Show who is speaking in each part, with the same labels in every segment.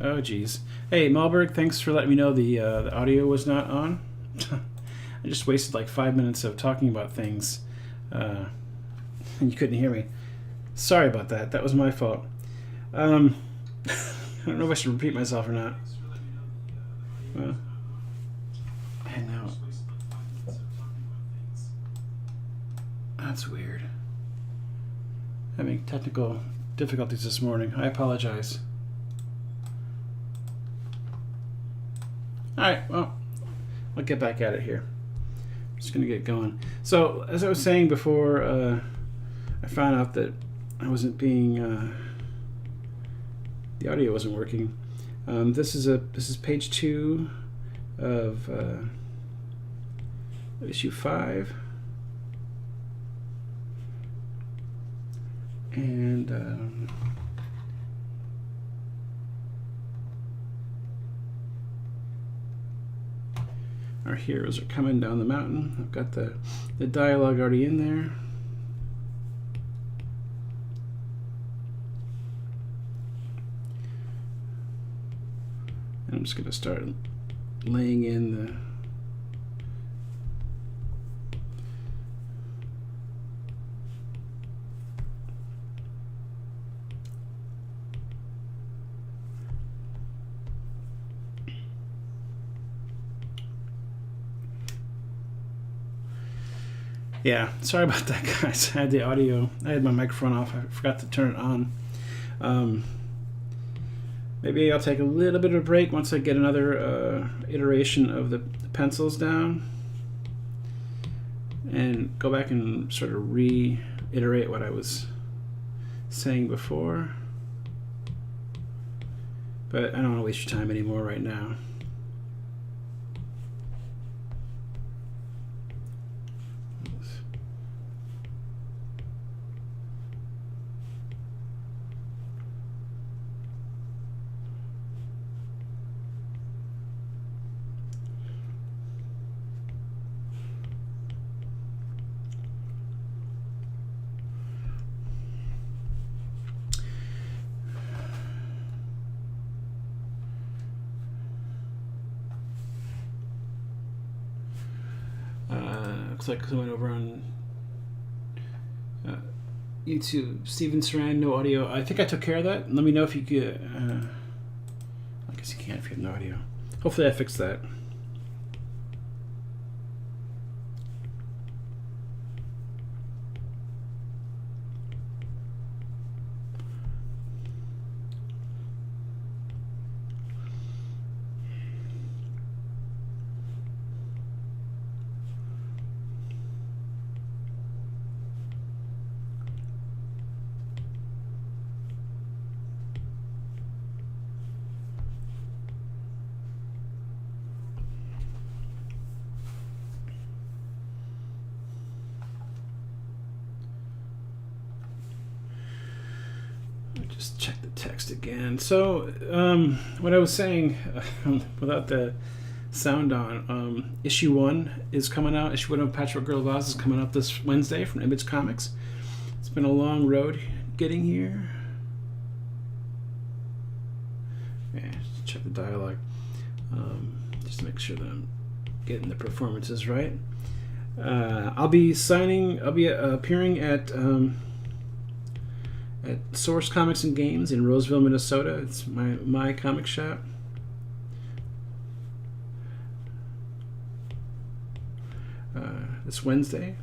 Speaker 1: Oh, geez. Hey, Malberg, thanks for letting me know the audio was not on. I just wasted like 5 minutes of talking about things, and you couldn't hear me. Sorry about that. That was my fault. I don't know if I should repeat myself or not. Well, I know. That's weird. Having technical difficulties this morning. I apologize. Alright, well, I'll get back at it here. Just going to get going. So, as I was saying before, I found out that I wasn't being... the audio wasn't working. This is page 2 of issue 5. And our heroes are coming down the mountain. I've got the dialogue already in there. And I'm just going to start laying in the Yeah, sorry about that, guys. I had the audio. I had my microphone off. I forgot to turn it on. Maybe I'll take a little bit of a break once I get another iteration of the pencils down, and go back and sort of reiterate what I was saying before. But I don't want to waste your time anymore right now. Looks like someone over on YouTube, Steven Saran, no audio. I think I took care of that. Let me know if you could. I guess you can't if you have no audio. Hopefully I fixed that. Just check the text again. So, what I was saying, without the sound on, issue 1 is coming out. Issue 1 of Patchwork Girl of Oz is coming out this Wednesday from Image Comics. It's been a long road getting here. Yeah, just check the dialogue, just to make sure that I'm getting the performances right. I'll be appearing at Source Comics and Games in Roseville, Minnesota. It's my comic shop. This Wednesday.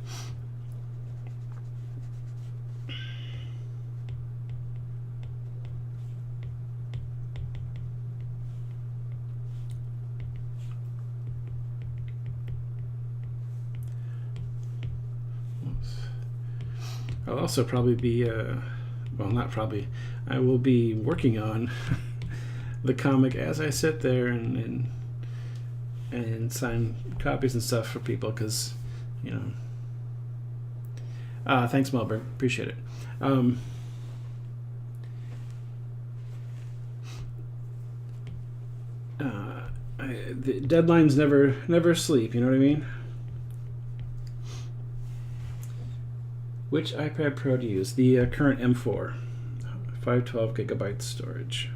Speaker 1: I'll also probably be well, not probably. I will be working on the comic as I sit there and sign copies and stuff for people, because, you know. Thanks, Melbourne. Appreciate it. The deadlines never sleep. You know what I mean? Which iPad Pro to use? The current M4, 512 gigabyte storage.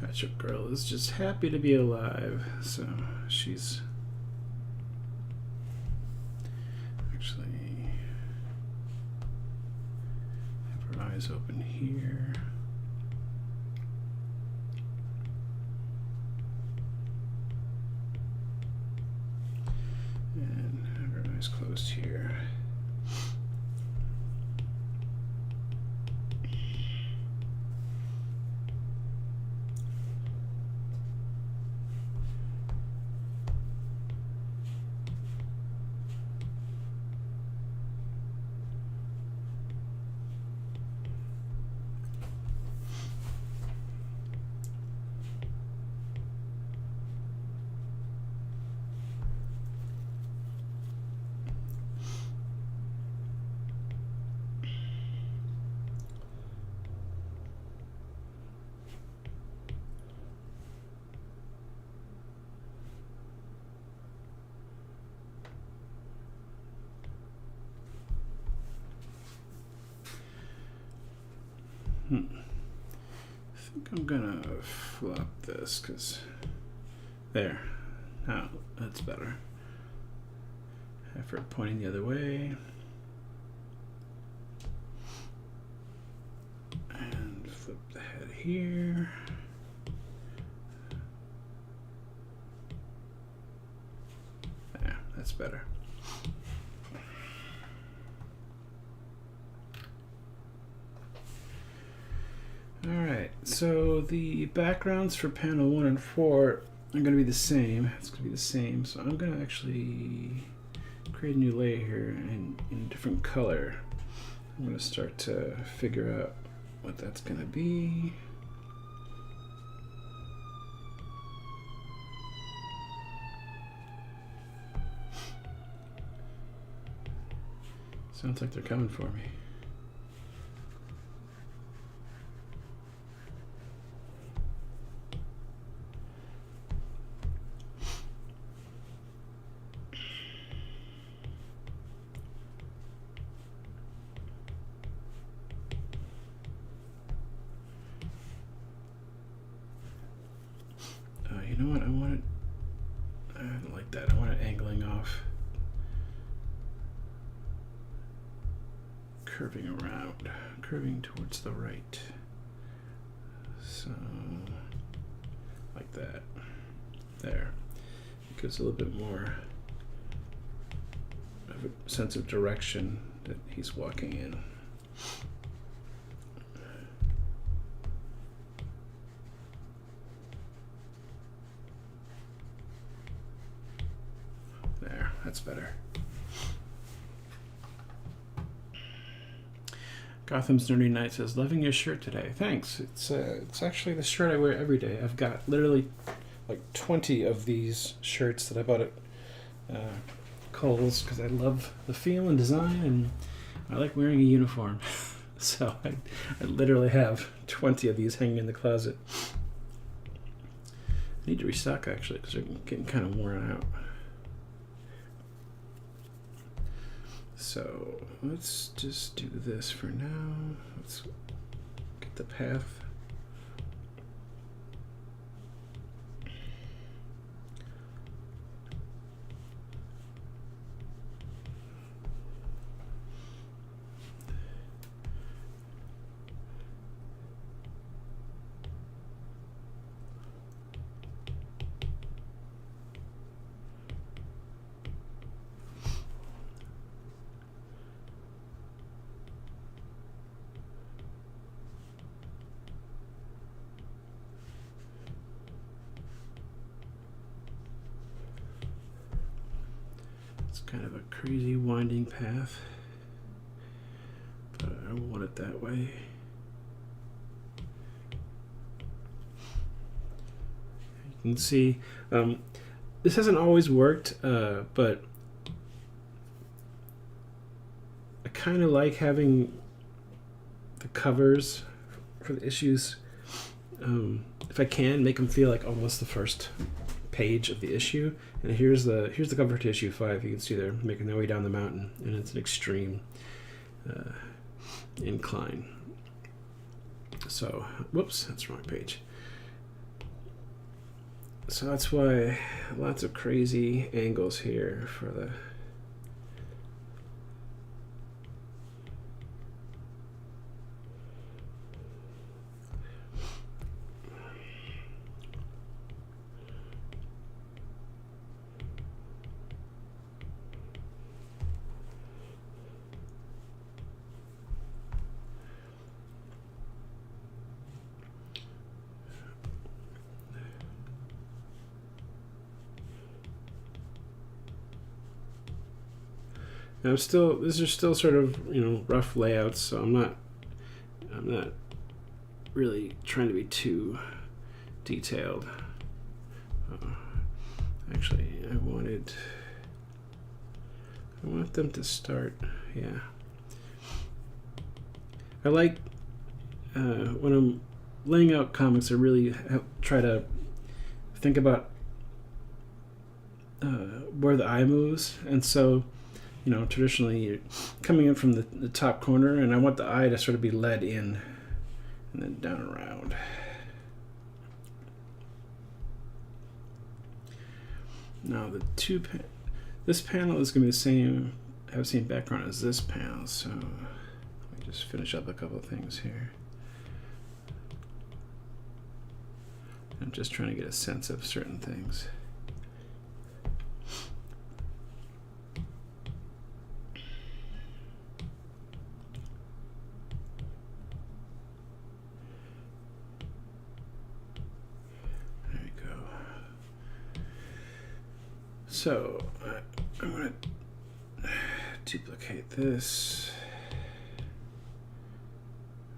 Speaker 1: Patchwork Girl is just happy to be alive. So she's actually have her eyes open here. And have her eyes closed here. I think I'm gonna flop this because there. Now that's better. Have her pointing the other way. And flip the head here. There, that's better. Alright, so the backgrounds for panel 1 and 4 are going to be the same. It's going to be the same. So I'm going to actually create a new layer here in a different color. I'm going to start to figure out what that's going to be. Sounds like they're coming for me. You know what? I don't like that. I want it angling off. Curving around, curving towards the right. So, like that. There. It gives a little bit more of a sense of direction that he's walking in. There, that's better. Gotham's Nerdy Knight says, loving your shirt today. Thanks. It's actually the shirt I wear every day. I've got literally like 20 of these shirts that I bought at Kohl's because I love the feel and design, and I like wearing a uniform. So I literally have 20 of these hanging in the closet. I need to restock actually because they're getting kind of worn out. So let's just do this for now. Let's get the path. Kind of a crazy winding path, but I want it that way. You can see this hasn't always worked, but I kind of like having the covers for the issues, if I can, make them feel like almost the first page of the issue. And here's the cover to issue 5. You can see they're making their way down the mountain, and it's an extreme incline. So, whoops, that's the wrong page. So that's why lots of crazy angles here for the I'm still, these are still sort of, rough layouts, so I'm not really trying to be too detailed. Actually, I want them to start, yeah. I like, when I'm laying out comics, I really try to think about where the eye moves, and so traditionally you're coming in from the top corner, and I want the eye to sort of be led in and then down around. Now this panel is going to be have the same background as this panel, so let me just finish up a couple of things here. I'm just trying to get a sense of certain things. So I'm going to duplicate this,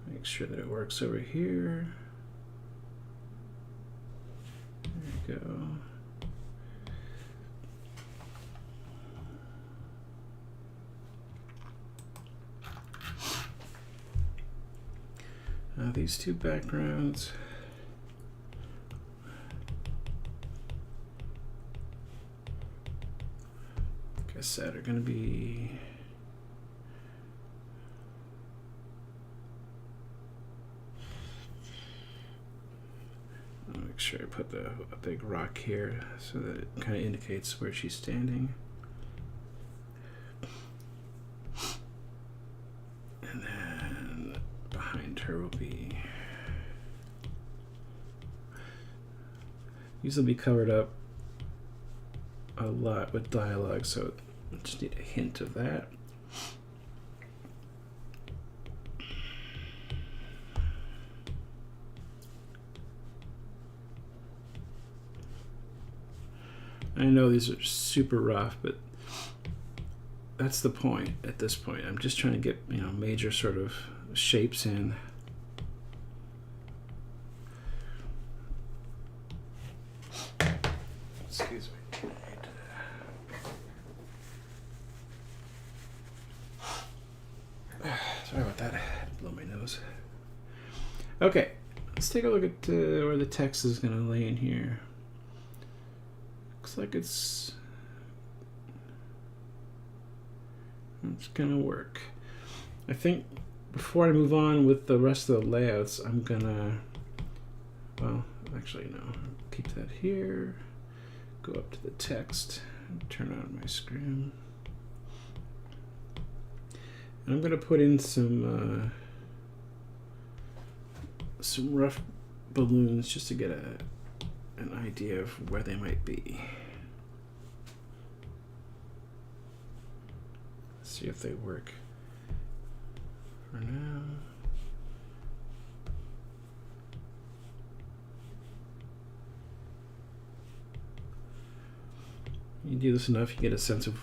Speaker 1: make sure that it works over here. There we go. These two backgrounds. Like I said, are going to be I'll make sure I put a big rock here so that it kind of indicates where she's standing. And then behind her will be, these will be covered up a lot with dialogue, so I just need a hint of that. I know these are super rough, but that's the point at this point. I'm just trying to get, major sort of shapes in. Excuse me. Sorry about that. I had to blow my nose. Okay, let's take a look at where the text is going to lay in here. Looks like it's gonna work. I think before I move on with the rest of the layouts, I'm gonna, well, actually no, keep that here, go up to the text, turn on my screen, and I'm gonna put in some rough balloons just to get an idea of where they might be. See if they work for now. You do this enough, you get a sense of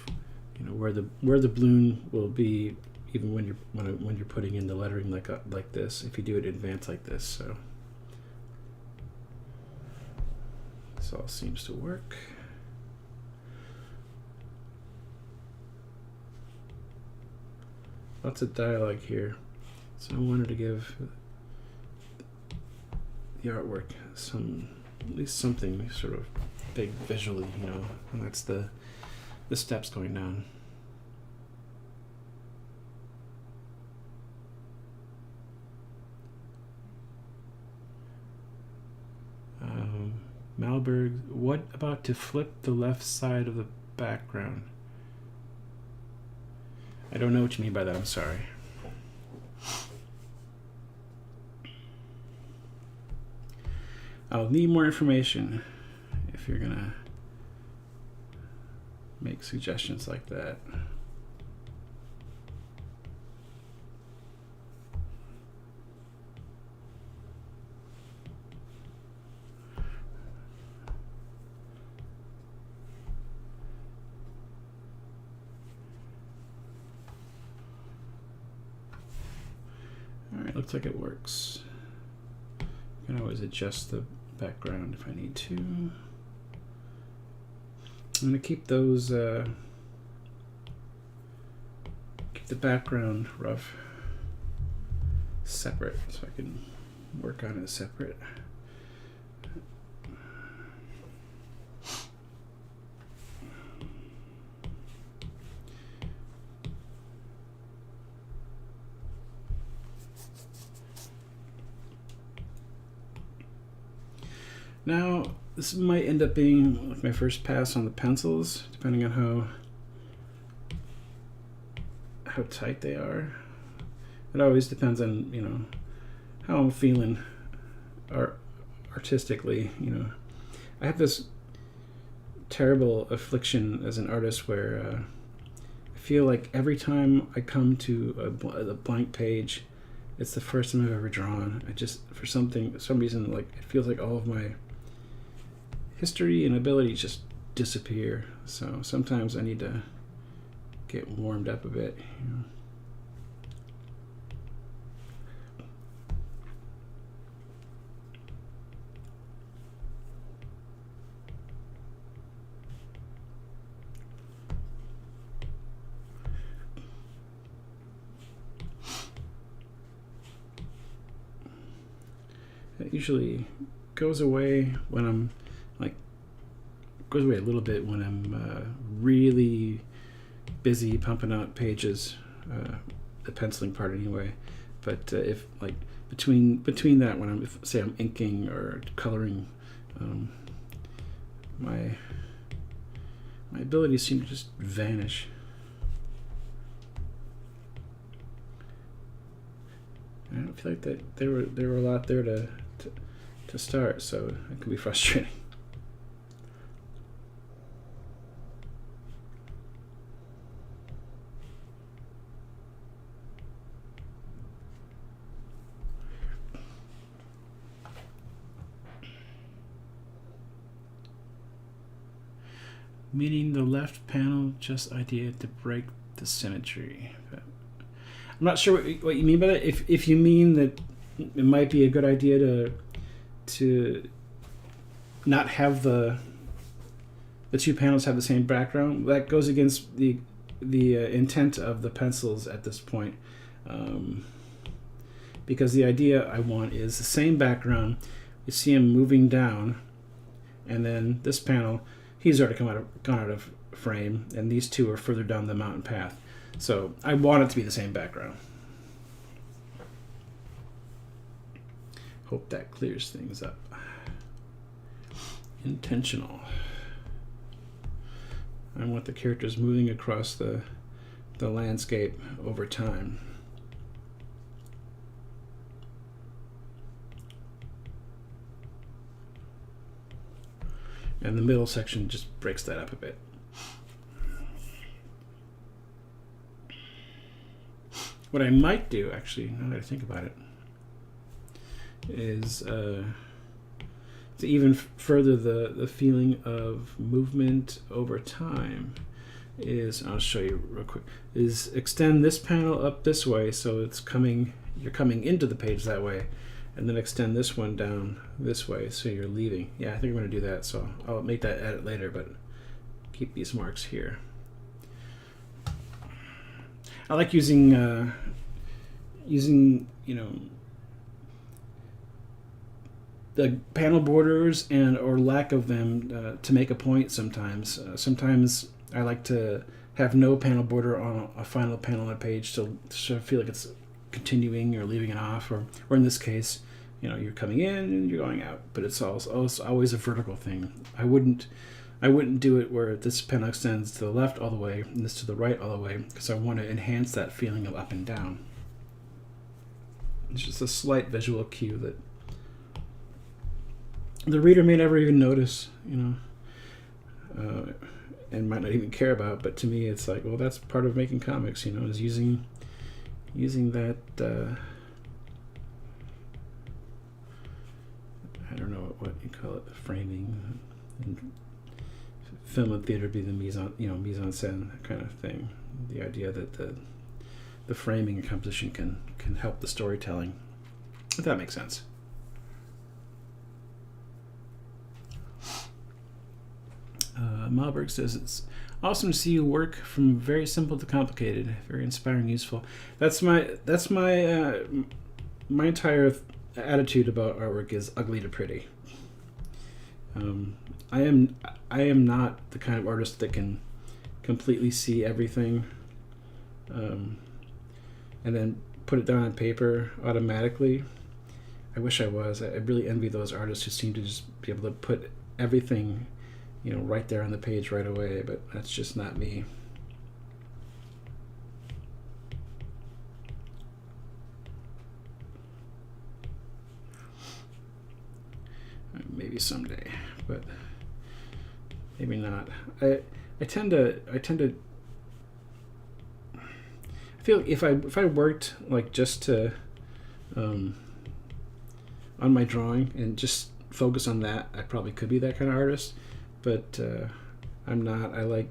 Speaker 1: where the balloon will be, even when you're putting in the lettering like this. If you do it in advance like this, so this all seems to work. Lots of dialogue here, so I wanted to give the artwork at least something sort of big visually, and that's the steps going down. Malberg, what about to flip the left side of the background? I don't know what you mean by that, I'm sorry. I'll need more information if you're gonna make suggestions like that. Alright, looks like it works. I can always adjust the background if I need to. I'm going to keep those, keep the background rough separate so I can work on it separate. Now, this might end up being like my first pass on the pencils, depending on how tight they are. It always depends on, you know, how I'm feeling artistically, you know. I have this terrible affliction as an artist where I feel like every time I come to a blank page, it's the first time I've ever drawn. I just, for some reason, like, it feels like all of my history and abilities just disappear. So sometimes I need to get warmed up a bit, you know. It usually goes away when I'm goes away a little bit when I'm really busy pumping out pages, the penciling part anyway. But if like between that, when I'm say I'm inking or coloring, my abilities seem to just vanish. I don't feel like that there were a lot there to start, so it can be frustrating. Meaning the left panel just idea to break the symmetry. I'm not sure what you mean by that. If you mean that it might be a good idea to not have the two panels have the same background, that goes against the intent of the pencils at this point, because the idea I want is the same background. You see him moving down, and then this panel, he's already gone out of frame, and these two are further down the mountain path. So I want it to be the same background. Hope that clears things up. Intentional. I want the characters moving across the landscape over time. And the middle section just breaks that up a bit. What I might do, actually, now that I think about it, is to even further the feeling of movement over time is, I'll show you real quick, is extend this panel up this way so you're coming into the page that way, and then extend this one down this way so you're leaving. Yeah, I think I'm going to do that, so I'll make that edit later, but keep these marks here. I like using you know, the panel borders or lack of them to make a point sometimes. Sometimes I like to have no panel border on a final panel on a page to feel like it's continuing or leaving it off, or in this case, you're coming in and you're going out, but it's always a vertical thing. I wouldn't do it where this pen extends to the left all the way and this to the right all the way, because I want to enhance that feeling of up and down. It's just a slight visual cue that the reader may never even notice, and might not even care about. But to me, it's like, well, that's part of making comics, is using that. I don't know what you call it, framing. In film and theater be the mise en scène kind of thing. The idea that the framing and composition can help the storytelling, if that makes sense. Malberg says it's awesome to see you work from very simple to complicated, very inspiring, useful. That's my entire attitude about artwork is ugly to pretty. I am not the kind of artist that can completely see everything and then put it down on paper automatically. I wish I was. I really envy those artists who seem to just be able to put everything right there on the page right away, but that's just not me. Maybe someday, but maybe not. I tend to I feel like if I worked like just to on my drawing and just focus on that, I probably could be that kind of artist. But I'm not. I like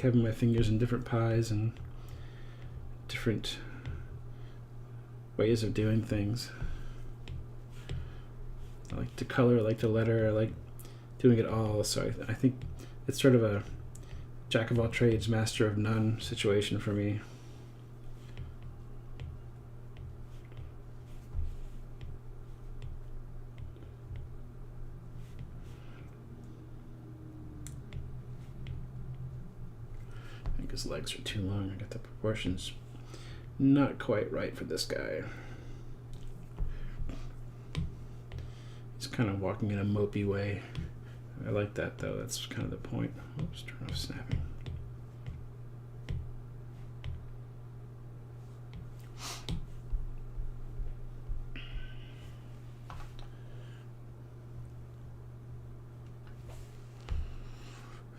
Speaker 1: having my fingers in different pies and different ways of doing things. I like to color, I like to letter, I like doing it all. So I think it's sort of a jack of all trades, master of none situation for me. His legs are too long. I got the proportions not quite right for this guy. He's kind of walking in a mopey way. I like that though. That's kind of the point. Oops, turn off snapping.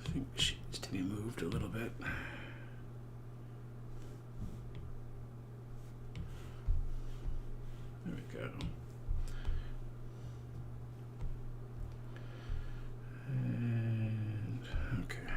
Speaker 1: I think she needs to be moved a little bit. There we go. And okay.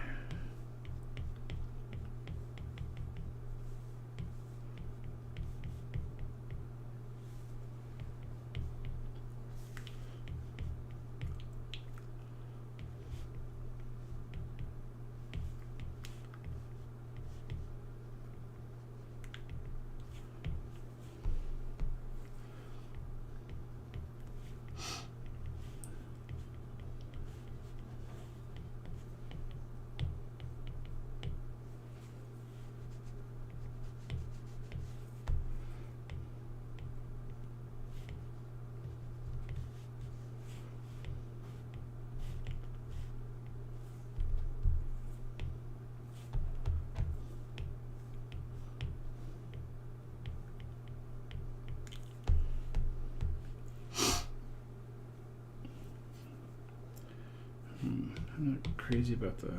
Speaker 1: I'm not crazy about the I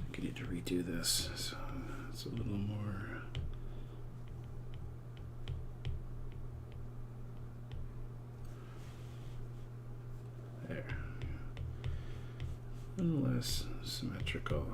Speaker 1: think I need to redo this, so it's a little more there, a little less symmetrical.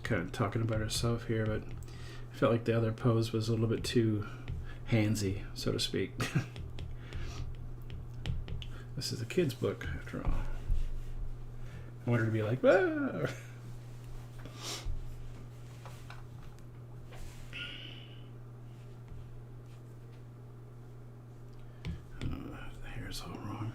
Speaker 1: Kind of talking about herself here, but I felt like the other pose was a little bit too handsy, so to speak. This is a kid's book, after all. I want her to be like, ah! The hair's all wrong.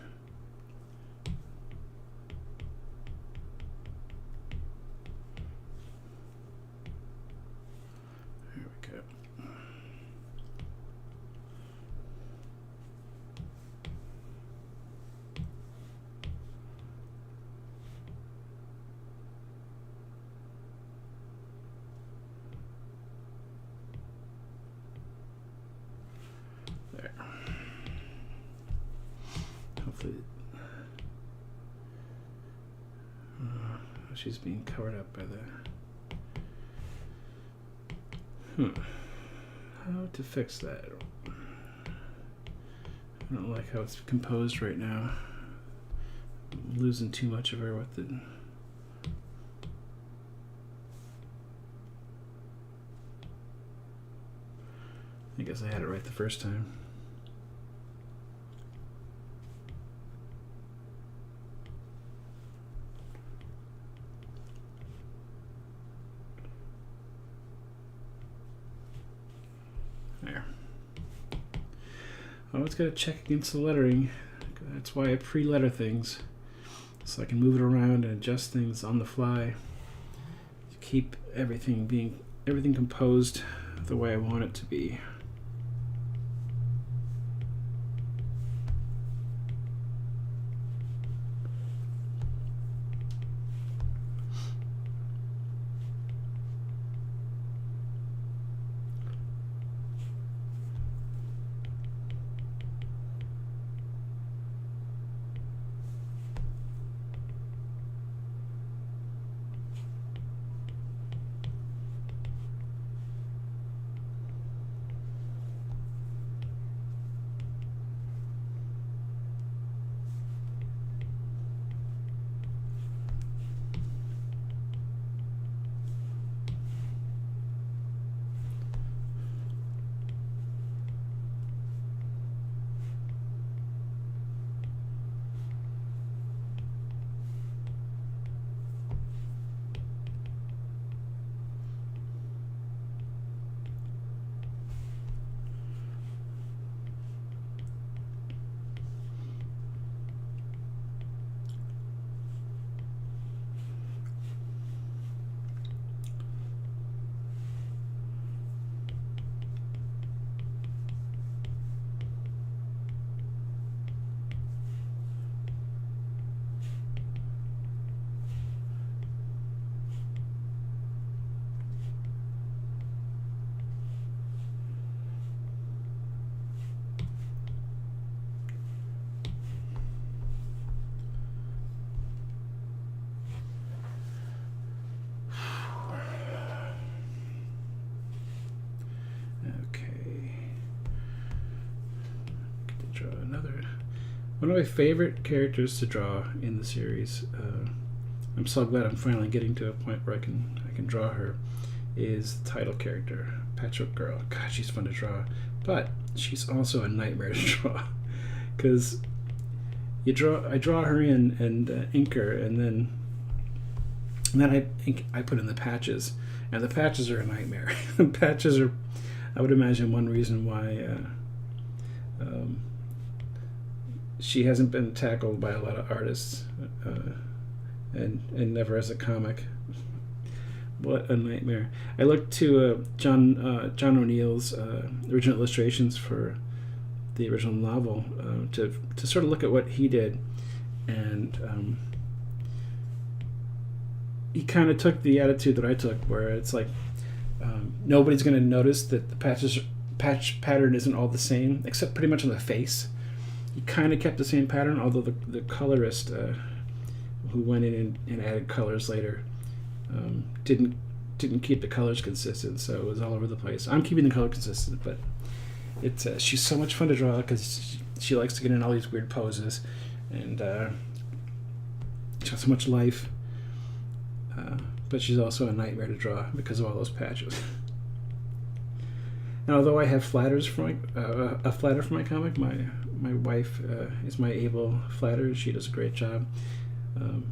Speaker 1: There we go. There. Hopefully, she's being covered up by the. How to fix that? I don't like how it's composed right now. I'm losing too much of her with it. I guess I had it right the first time. There. Always got to check against the lettering. That's why I pre-letter things, so I can move it around and adjust things on the fly to keep everything composed the way I want it to be. One of my favorite characters to draw in the series, I'm so glad I'm finally getting to a point where I can draw her, is the title character, Patchwork Girl. God, she's fun to draw, but she's also a nightmare to draw, because I draw her in and ink her, and then I put in the patches, and the patches are a nightmare. The patches are, I would imagine, one reason why she hasn't been tackled by a lot of artists, and never as a comic. What a nightmare! I looked to John O'Neill's original illustrations for the original novel to sort of look at what he did, and he kind of took the attitude that I took, where it's like nobody's going to notice that the patch pattern isn't all the same, except pretty much on the face. He kind of kept the same pattern, although the colorist who went in and added colors later didn't keep the colors consistent, so it was all over the place. I'm keeping the color consistent, but it's she's so much fun to draw because she likes to get in all these weird poses, and she has so much life. But she's also a nightmare to draw because of all those patches. And although I have flatters for my a flatter for my comic, my wife is my able flatter. She does a great job.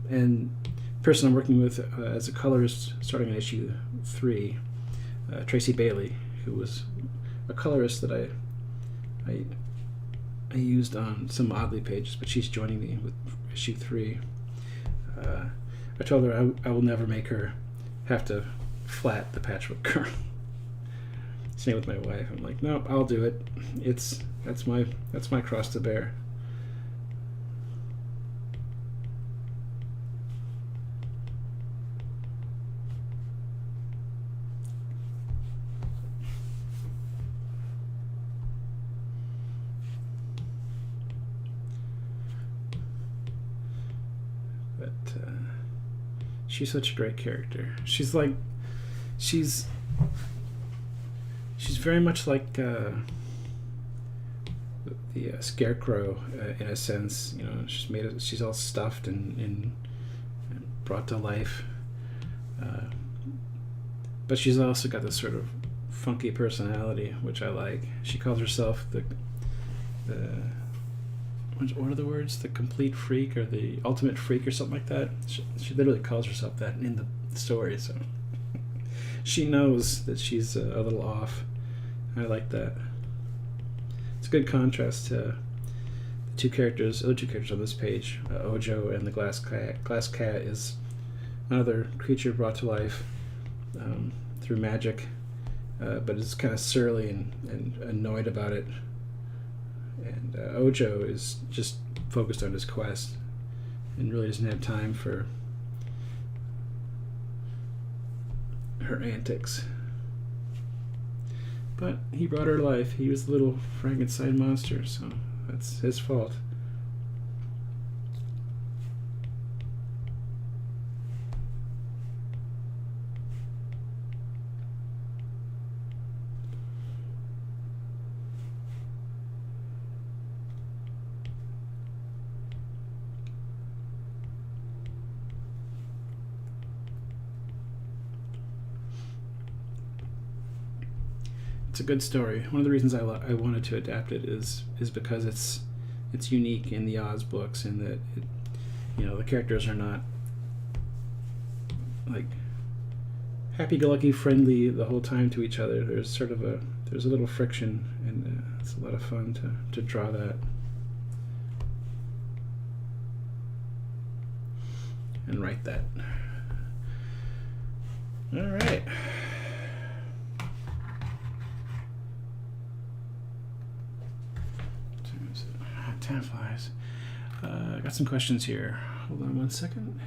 Speaker 1: And the person I'm working with as a colorist, starting on issue 3, Tracy Bailey, who was a colorist that I used on some Oddly pages, but she's joining me with issue 3. I told her I will never make her have to flat the Patchwork Girl. Same with my wife. I'm like, nope, I'll do it. That's my cross to bear. But she's such a great character. She's very much like the Scarecrow in a sense. You know, she's all stuffed and brought to life, but she's also got this sort of funky personality, which I like. She calls herself the what are the words? The complete freak or the ultimate freak or something like that. She literally calls herself that in the story, so she knows that she's a little off. I like that. It's a good contrast to the other two characters on this page. Ojo and the Glass Cat. Glass Cat is another creature brought to life through magic, but it's kind of surly and annoyed about it. And Ojo is just focused on his quest and really doesn't have time for her antics. But he brought her life. He was the little Frankenstein monster, so that's his fault. It's a good story. One of the reasons I wanted to adapt it is because it's unique in the Oz books, in that the characters are not like happy-go-lucky, friendly the whole time to each other. There's a little friction, and it's a lot of fun to draw that and write that. All right. Time flies. Got some questions here. Hold on one second.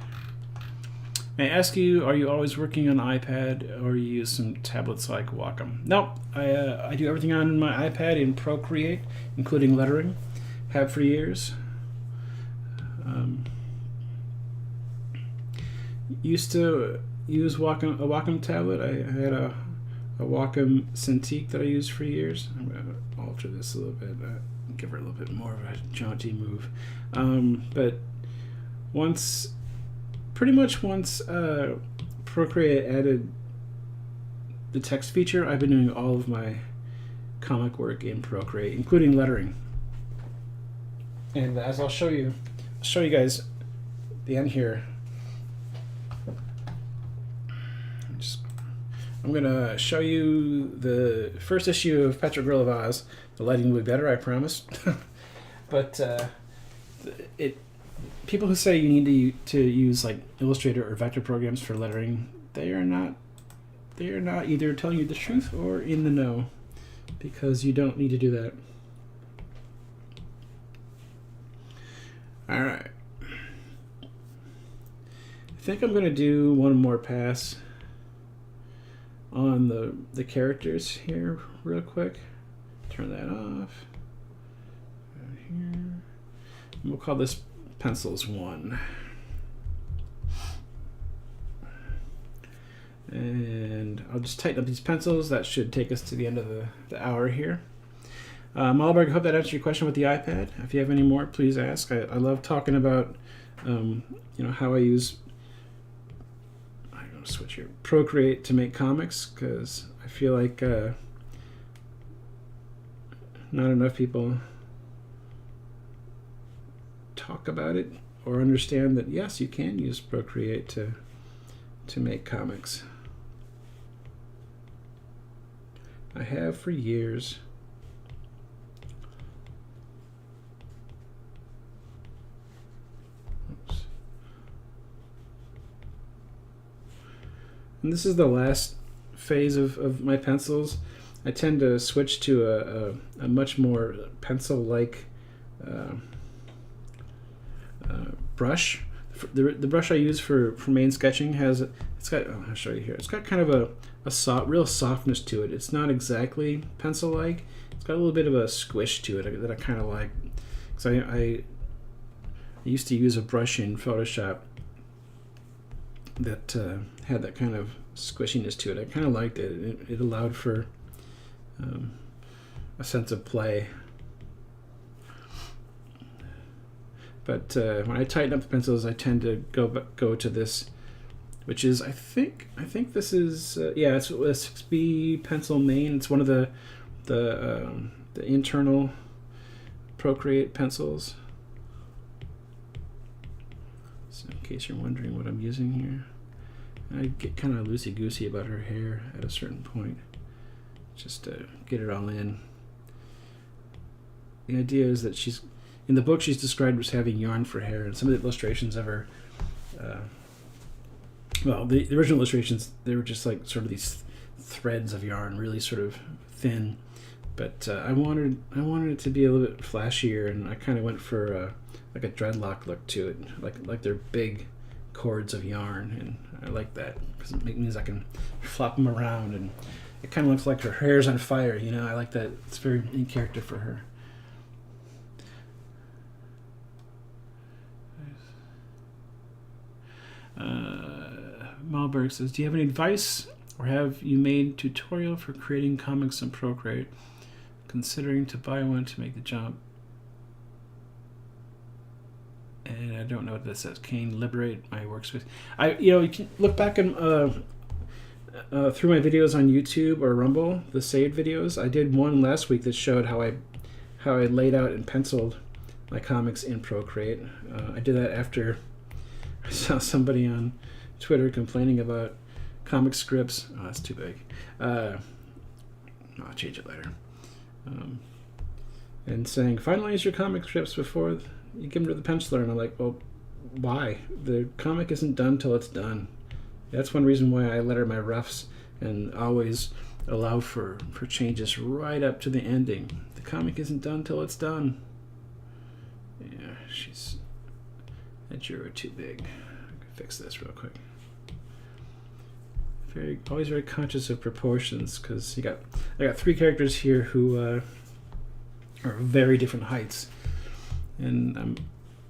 Speaker 1: May I ask you, are you always working on iPad, or you use some tablets like Wacom? No, I do everything on my iPad in Procreate, including lettering. Have for years. Used to use a Wacom tablet. I had a Wacom Cintiq that I used for years. I'm going to alter this a little bit. Give her a little bit more of a jaunty move. But once Procreate added the text feature, I've been doing all of my comic work in Procreate, including lettering. And as I'll show you guys the end here. I'm going to show you the first issue of Patchwork Girl of Oz. The lighting will be better, I promise. But people who say you need to use like Illustrator or vector programs for lettering, they are not either telling you the truth or in the know, because you don't need to do that. All right. I think I'm going to do one more pass on the characters here real quick. Turn that off. Right here. And we'll call this Pencils 1. And I'll just tighten up these pencils. That should take us to the end of the hour here. Malberg, I hope that answered your question with the iPad. If you have any more, please ask. I love talking about how I use switch here Procreate to make comics, because I feel like not enough people talk about it or understand that yes, you can use Procreate to make comics. I have for years. Oops. And this is the last phase of my pencils. I tend to switch to a much more pencil-like brush. The brush I use for main sketching it's got, I'll show you here. It's got kind of a real softness to it. It's not exactly pencil-like. It's got a little bit of a squish to it that I kind of like. So I used to use a brush in Photoshop that had that kind of squishiness to it. I kind of liked it. It allowed for a sense of play. But when I tighten up the pencils, I tend to go to this, which is I think this is it's a 6B pencil main. It's one of the internal Procreate pencils. So in case you're wondering what I'm using here, I get kind of loosey-goosey about her hair at a certain point, just to get it all in. The idea is that in the book, she's described as having yarn for hair, and some of the illustrations of her, the original illustrations, they were just like sort of these threads of yarn, really sort of thin. But I wanted it to be a little bit flashier, and I kind of went for like a dreadlock look to it, like they're big cords of yarn, and I like that because it means I can flop them around, and it kind of looks like her hair's on fire. You know, I like that. It's very in character for her. Malberg says, do you have any advice, or have you made tutorial for creating comics in Procreate? Considering to buy one to make the jump. And I don't know what this says. Kane, liberate my workspace. You can look back and through my videos on YouTube or Rumble, the saved videos. I did one last week that showed how I laid out and penciled my comics in Procreate. I did that after I saw somebody on Twitter complaining about comic scripts. Oh, that's too big. I'll change it later. And saying, finalize your comic scripts before you give them to the penciler. And I'm like, well, why? The comic isn't done till it's done. That's one reason why I letter my roughs and always allow for changes right up to the ending. The comic isn't done till it's done. Yeah, that juror too big. I can fix this real quick. Always very conscious of proportions, because I got three characters here who are very different heights, and I'm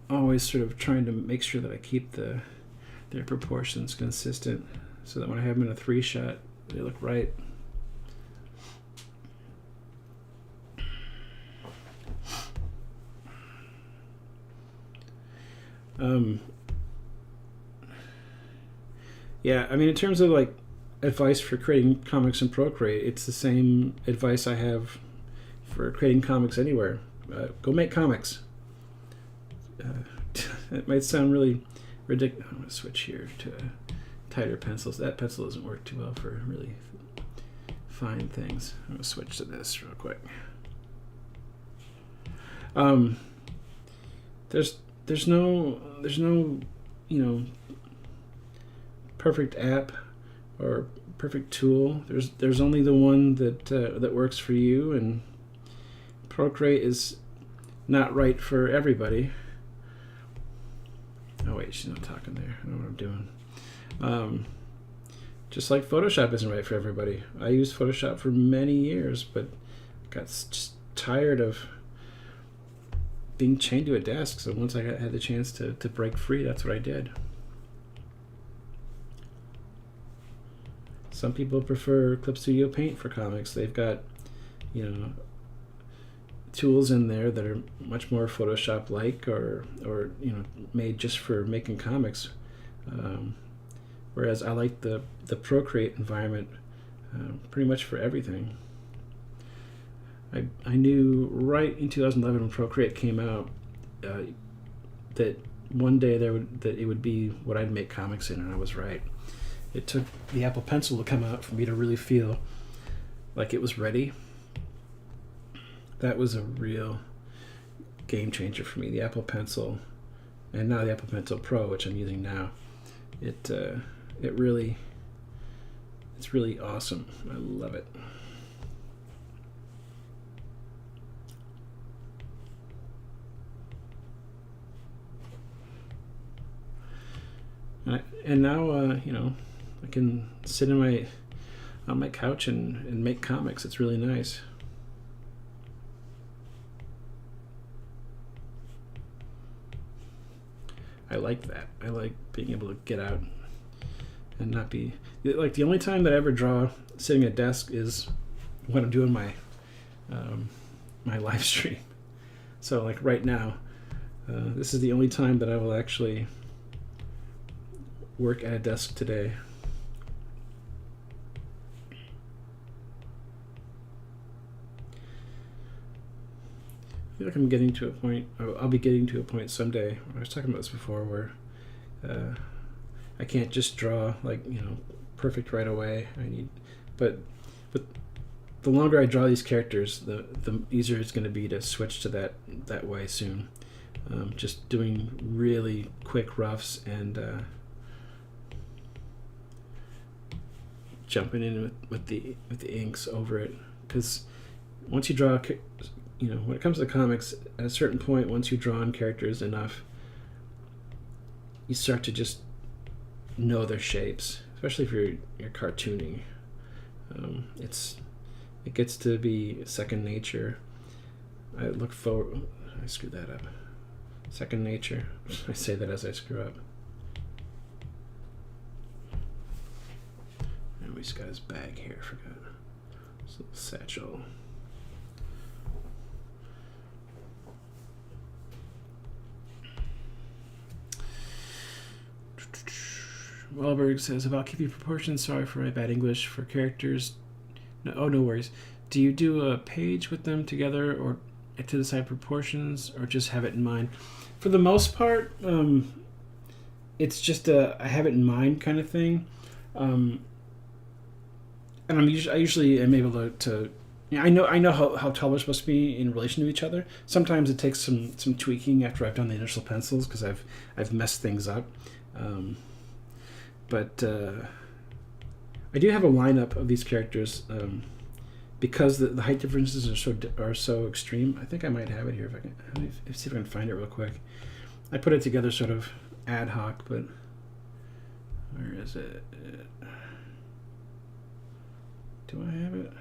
Speaker 1: always sort of trying to make sure that I keep their proportions consistent, so that when I have them in a 3-shot, they look right. Yeah, I mean, in terms of like advice for creating comics in Procreate, it's the same advice I have for creating comics anywhere. Go make comics. It might sound really ridiculous. I'm going to switch here to tighter pencils. That pencil doesn't work too well for really fine things. I'm going to switch to this real quick. There's no perfect app or perfect tool. There's only the one that works for you, and Procreate is not right for everybody. Oh wait, she's not talking there. I know what I'm doing. Just like Photoshop isn't right for everybody. I used Photoshop for many years, but got just tired of being chained to a desk. So once I had the chance to break free, that's what I did. Some people prefer Clip Studio Paint for comics. They've got, tools in there that are much more Photoshop-like, or made just for making comics. Whereas I like the Procreate environment pretty much for everything. I knew right in 2011 when Procreate came out that one day that it would be what I'd make comics in, and I was right. It took the Apple Pencil to come out for me to really feel like it was ready. That was a real game changer for me. The Apple Pencil, and now the Apple Pencil Pro, which I'm using now. It's really awesome. I love it. And now, I can sit on my couch and make comics. It's really nice. I like that. I like being able to get out and not be like, the only time that I ever draw sitting at a desk is when I'm doing my my live stream. So like right now, this is the only time that I will actually work at a desk today. I feel like I'm getting to a point, I'll be getting to a point someday, I was talking about this before, where I can't just draw like, perfect right away. But the longer I draw these characters, the easier it's going to be to switch to that way soon. Just doing really quick roughs and jumping in with the inks over it, because once you draw, when it comes to comics, at a certain point, once you draw on characters enough, you start to just know their shapes, especially if you're cartooning. It gets to be second nature. I screwed that up. Second nature. I say that as I screw up. And he's got his bag here. I forgot. His little satchel. Wahlberg says, about keeping proportions, sorry for my bad English, for characters. No worries. Do you do a page with them together or to decide proportions, or just have it in mind? For the most part, it's just a I have it in mind kind of thing. And I usually am able to I know how tall they're supposed to be in relation to each other. Sometimes it takes some tweaking after I've done the initial pencils, because I've messed things up. But I do have a lineup of these characters, because the height differences are so extreme. I think I might have it here. Let me see if I can find it real quick. I put it together sort of ad hoc, but where is it? Do I have it?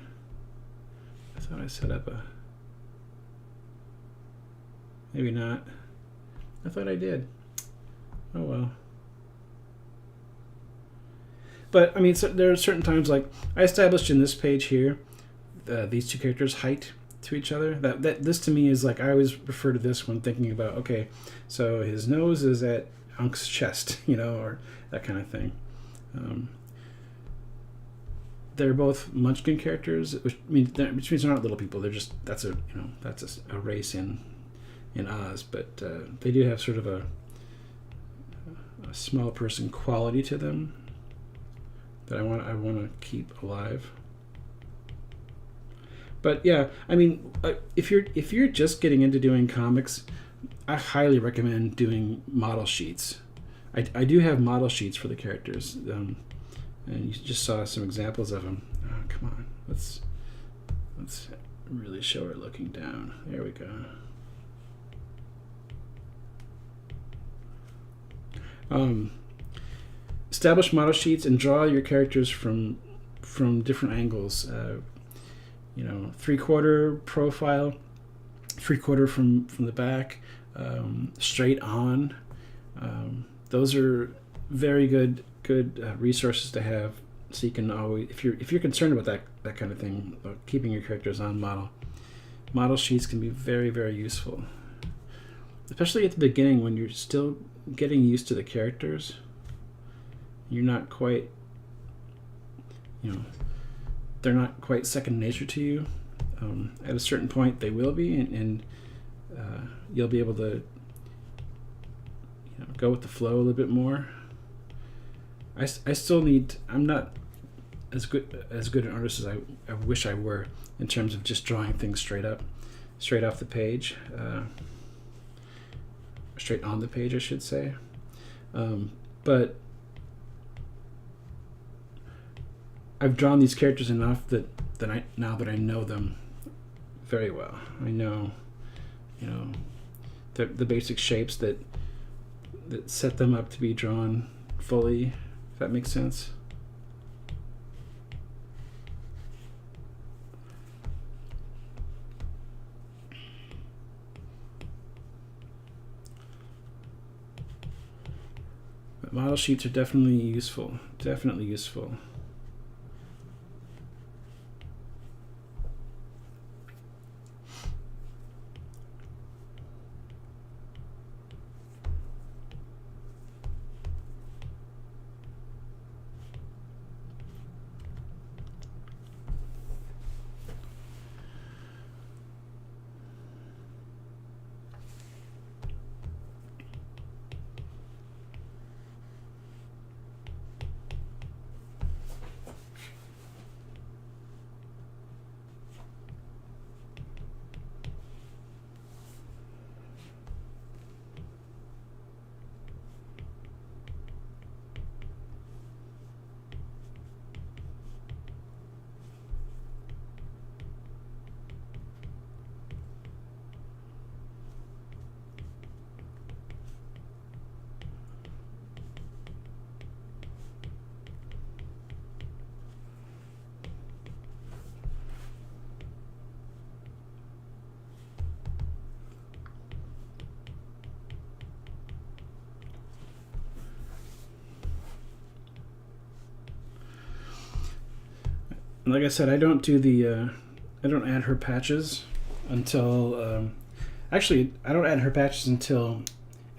Speaker 1: I thought I set up a... Maybe not. I thought I did. Oh well. But I mean, so there are certain times, like I established in this page here, these two characters' height to each other. That this to me is like, I always refer to this when thinking about, okay, so his nose is at Unk's chest, or that kind of thing. They're both Munchkin characters, which means they're not little people. They're just that's a race in Oz, but they do have sort of a small person quality to them that I want to keep alive. But yeah, I mean, if you're just getting into doing comics, I highly recommend doing model sheets. I do have model sheets for the characters, and you just saw some examples of them. Oh, come on, let's really show her looking down. There we go. Establish model sheets and draw your characters from different angles. 3/4 profile, 3/4 from the back, straight on. Those are very good resources to have, so you can always, if you're concerned about that kind of thing, about keeping your characters on model sheets can be very, very useful, especially at the beginning when you're still getting used to the characters. You're not quite, they're not quite second nature to you. at a certain point they will be, and you'll be able to go with the flow a little bit more. I still need. I'm not as good an artist as I wish I were in terms of just drawing things straight off the page, straight on the page, I should say. But I've drawn these characters enough that now that I know them very well. I know, the basic shapes that set them up to be drawn fully, if that makes sense. But model sheets are definitely useful. Definitely useful. Like I said, I don't add her patches until, actually, I don't add her patches until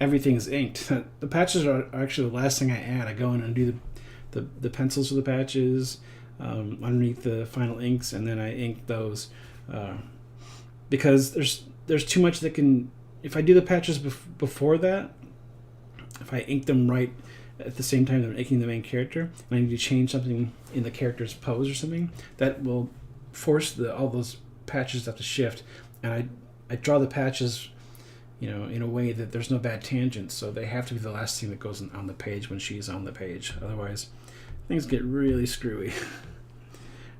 Speaker 1: everything is inked. The patches are actually the last thing I add. I go in and do the pencils for the patches underneath the final inks, and then I ink those because there's too much that can. If I do the patches before that, if I ink them right at the same time that I'm inking the main character, and I need to change something in the character's pose or something, that will force all those patches to have to shift. And I draw the patches, in a way that there's no bad tangents, so they have to be the last thing that goes on the page when she's on the page. Otherwise, things get really screwy.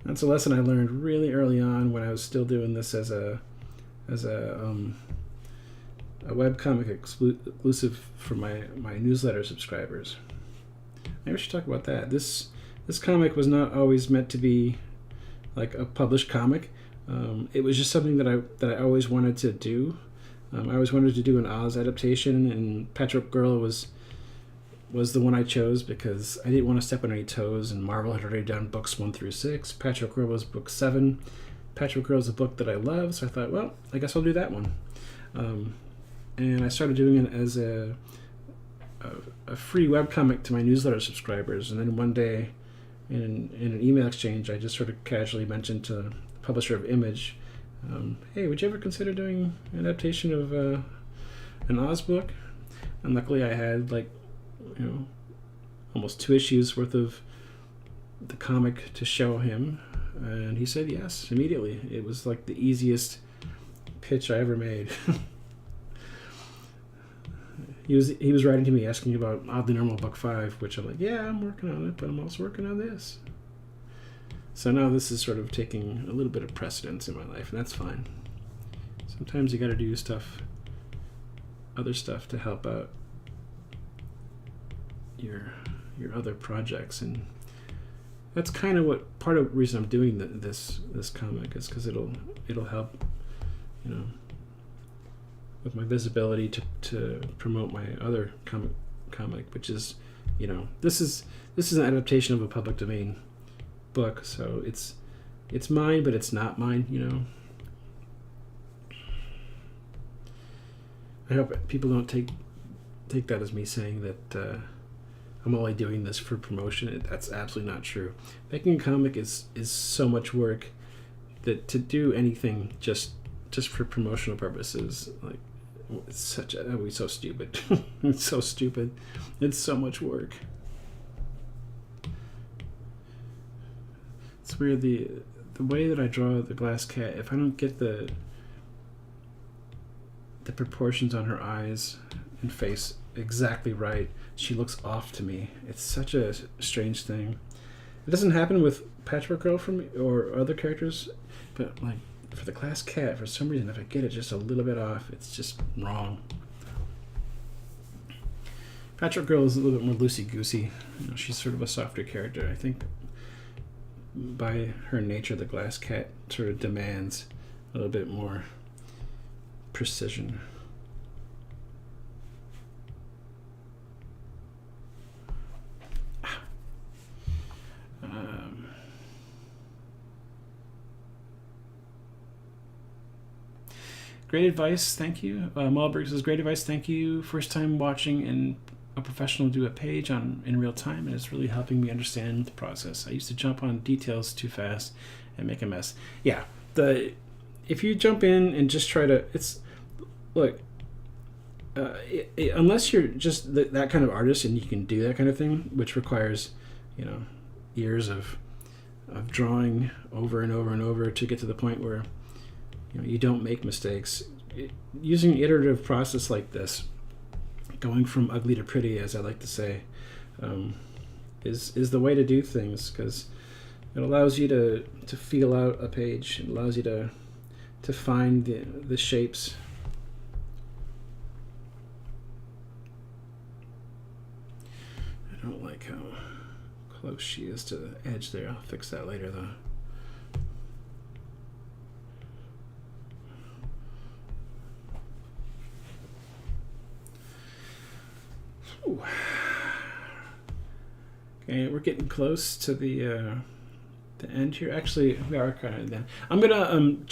Speaker 1: That's a lesson I learned really early on when I was still doing this as a webcomic exclusive for my newsletter subscribers. Maybe I should talk about that. This comic was not always meant to be like a published comic. It was just something that I always wanted to do. I always wanted to do an Oz adaptation, and Patchwork Girl was the one I chose because I didn't want to step on any toes, and Marvel had already done books 1 through 6. Patchwork Girl was book 7. Patchwork Girl is a book that I love, so I thought, well, I guess I'll do that one. And I started doing it as a free webcomic to my newsletter subscribers, and then one day in an email exchange I just sort of casually mentioned to the publisher of Image, hey, would you ever consider doing an adaptation of an Oz book? And luckily I had almost 2 issues worth of the comic to show him, and he said yes immediately. It was like the easiest pitch I ever made. He was writing to me asking about Oddly Normal Book 5, which I'm like, yeah, I'm working on it, but I'm also working on this. So now this is sort of taking a little bit of precedence in my life, and that's fine. Sometimes you got to do other stuff to help out your other projects, and that's kind of what part of the reason I'm doing this comic is because it'll help, with my visibility to promote my other comic, which is, this is an adaptation of a public domain book, so it's mine, but it's not mine. I hope people don't take that as me saying that I'm only doing this for promotion. That's absolutely not true. Making a comic is so much work, that to do anything just for promotional purposes, like, it's such a, oh, it's so stupid. It's so stupid. It's so much work. It's weird, the way that I draw the glass cat, if I don't get the proportions on her eyes and face exactly right, she looks off to me. It's such a strange thing. It doesn't happen with Patchwork Girl for me or other characters, but like for the glass cat, for some reason, if I get it just a little bit off, it's just wrong. Patchwork Girl is a little bit more loosey-goosey. You know, she's sort of a softer character. I think by her nature, the glass cat sort of demands a little bit more precision. Great advice, thank you. Malberg says, great advice, thank you. First time watching and a professional do a page in real time, and it's really helping me understand the process. I used to jump on details too fast and make a mess. Yeah, if you jump in and just try to, look, unless you're just that kind of artist and you can do that kind of thing, which requires, years of drawing over and over and over to get to the point where you don't make mistakes. Using an iterative process like this, going from ugly to pretty, as I like to say, is the way to do things, because it allows you to feel out a page. It allows you to find the shapes. I don't like how close she is to the edge there. I'll fix that later though. Ooh. Okay, we're getting close to the end here. Actually, we are kind of then. I'm gonna I'm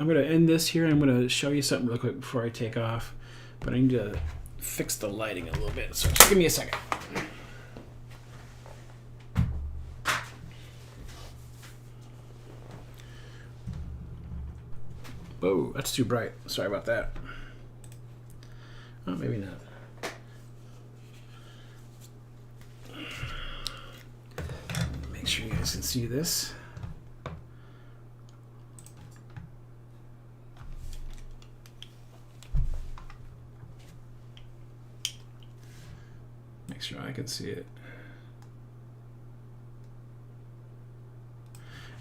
Speaker 1: gonna end this here. I'm gonna show you something real quick before I take off, but I need to fix the lighting a little bit. So just give me a second. Whoa, that's too bright. Sorry about that. Oh, maybe not. Make sure you guys can see this. Make sure I can see it.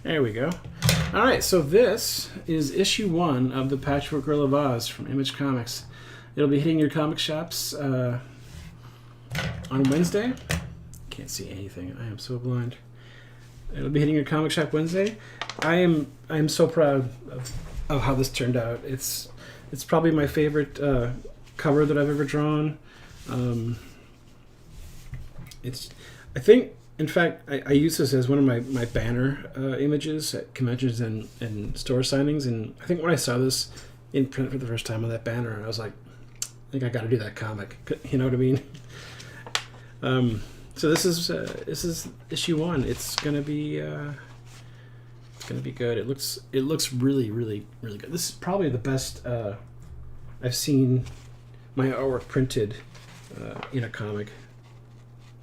Speaker 1: There we go. All right, so this is issue 1 of the Patchwork Girl of Oz from Image Comics. It'll be hitting your comic shops on Wednesday. Can't see anything. I am so blind. It'll be hitting your comic shop Wednesday. I am so proud of how this turned out. It's probably my favorite cover that I've ever drawn. I think, in fact, I use this as one of my banner images at conventions and store signings. And I think when I saw this in print for the first time on that banner, I was like, I think I got to do that comic. You know what I mean? So this is issue 1. It's gonna be good. It looks really, really, really good. This is probably the best I've seen my artwork printed in a comic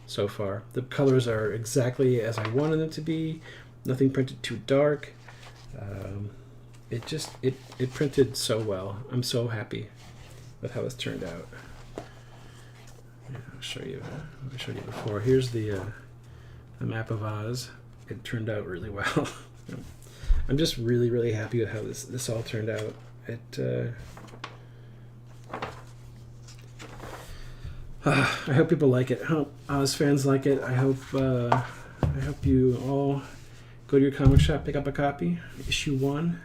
Speaker 1: so far. The colors are exactly as I wanted them to be. Nothing printed too dark. It printed so well. I'm so happy with how it's turned out. Yeah, I'll show you. I showed you before. Here's the map of Oz. It turned out really well. I'm just really, really happy with how this all turned out. I hope people like it. I hope Oz fans like it. I hope you all go to your comic shop, pick up a copy. Issue 1.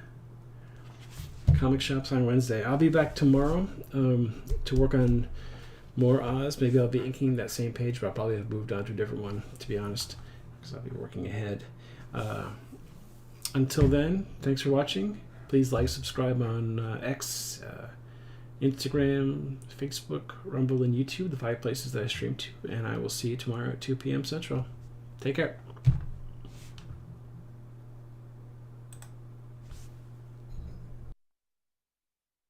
Speaker 1: Comic shops on Wednesday. I'll be back tomorrow to work on more Oz. Maybe I'll be inking that same page, but I'll probably have moved on to a different one, to be honest, because I'll be working ahead. Until then, thanks for watching. Please like, subscribe on X, Instagram, Facebook, Rumble, and YouTube, the 5 places that I stream to. And I will see you tomorrow at 2 p.m. Central. Take care.